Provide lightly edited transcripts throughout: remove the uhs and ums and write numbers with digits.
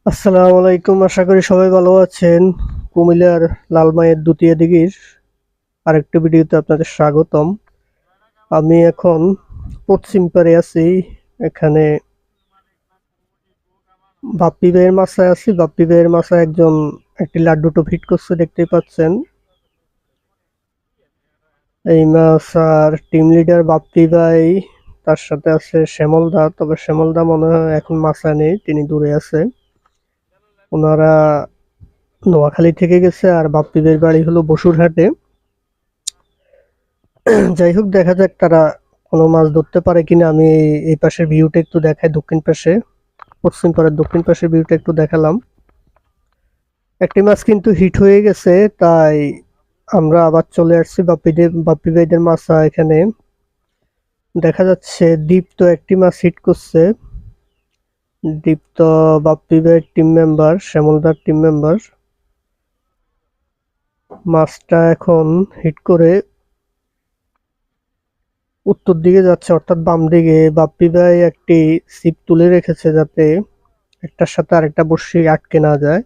আসসালামু আলাইকুম, আশা করি সবাই ভালো আছেন। কুমিল্লার লালমাইয়ের দ্বিতীয় দিঘির আরেকটি ভিডিওতে আপনাদের স্বাগতম। আমি এখন পশ্চিম পাড়ে আছি। এখানে বাপ্পি ভাইয়ের মাছায় আছি। বাপ্পি ভাইয়ের মাছায় একজন একটি লাড্ডু টো ফিট করছে, দেখতেই পাচ্ছেন। এই মাছ আর টিম লিডার বাপ্পি ভাই, তার সাথে আছে শ্যামল দা। তবে শ্যামল দা মনে হয় এখন মাছায় নেই, তিনি দূরে আছে। ওনারা নোয়াখালী থেকে গেছে, আর বাপ্পি ভাইয়ের বাড়ি হলো বসুরহাটে। যাই হোক, দেখা যাক তারা কোনো মাছ ধরতে পারে কিনা। আমি এই পাশের ভিউটা একটু দেখাই, দক্ষিণ পাশে, পশ্চিম পাড়ের দক্ষিণ পাশের ভিউটা একটু দেখালাম। একটি মাছ কিন্তু হিট হয়ে গেছে, তাই আমরা আবার চলে আসছি বাপ্পি ভাইদের মাছা এখানে। দেখা যাচ্ছে দীপ্ত একটি মাছ হিট করছে। দীপ্ত বাপ্পি ভাইয়ের টিম মেম্বার, শ্যামলদার টিম মেম্বার। মাছটা এখন হিট করে উত্তর দিকে যাচ্ছে, অর্থাৎ বাম দিকে। বাপ্পি ভাই একটি ছিপ তুলে রেখেছে যাতে একটার সাথে আরেকটা বড়শি আটকে না যায়।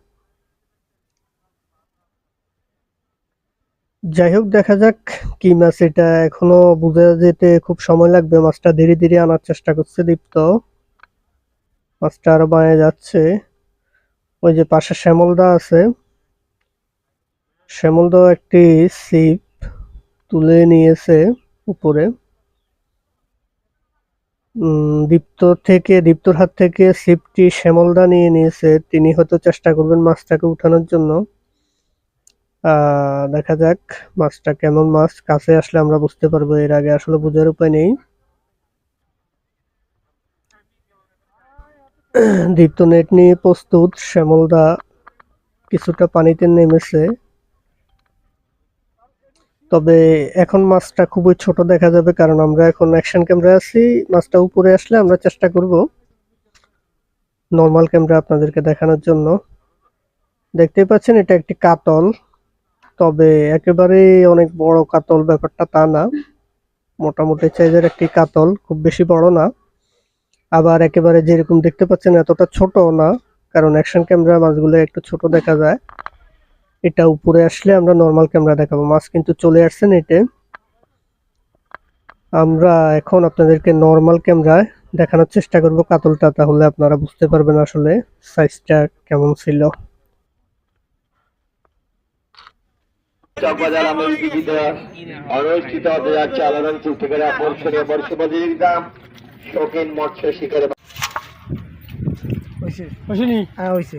যাই হোক, দেখা যাক কি মাছ এটা, এখনো বুঝে যেতে খুব সময় লাগবে। মাছটা ধীরে ধীরে আনার চেষ্টা করছে দীপ্ত। মাছটা আরো বাঁয়ে যাচ্ছে। ওই যে পাশে শ্যামলদা আছে, শ্যামলদাও একটি ছিপ তুলে নিয়েছে উপরে। দীপ্তর হাত থেকে ছিপটি শ্যামলদা নিয়ে নিয়েছে, তিনি হয়তো চেষ্টা করবেন মাছটাকে উঠানোর জন্য। দেখা যাক মাছটা কেমন মাছ, কাছে আসলে আমরা বুঝতে পারবো, এর আগে আসলে বোঝার উপায় নেই। দীপ্ত নেট নিয়ে প্রস্তুত, শ্যামলদা কিছুটা পানিতে নেমেছে। তবে এখন মাছটা খুবই ছোট দেখা যাবে, কারণ আমরা এখন অ্যাকশন ক্যামেরায় আছি। মাছটা উপরে আসলে আমরা চেষ্টা করব নর্মাল ক্যামেরা আপনাদেরকে দেখানোর জন্য। দেখতেই পাচ্ছেন এটা একটি কাতল, তবে একেবারে অনেক বড় কাতল ব্যাপারটা তা না। মোটামুটি সাইজের একটি কাতল, খুব বেশি বড় না, আবার একেবারে যেরকম দেখতে পাচ্ছেন এতটা ছোট না, কারণ অ্যাকশন ক্যামেরা মাছগুলো একটু ছোট দেখা যায়। এটা উপরে আসলে আমরা নর্মাল ক্যামেরা দেখাবো। মাছ কিন্তু চলে আসছে নেটে। আমরা এখন আপনাদেরকে নর্মাল ক্যামেরায় দেখানোর চেষ্টা করব কাতলটা, তাহলে আপনারা বুঝতে পারবেন আসলে সাইজটা কেমন ছিল। চকবাজার আমের টিভিতে অনুষ্ঠিত হতে যাচ্ছে আলোড়ন সৃষ্টিকারী আকর্ষণীয় বর্ষ প্রতিযোগিতা শৌখিন মৎস্য শিকারে। হইছে হইছে নি? হ্যাঁ হইছে।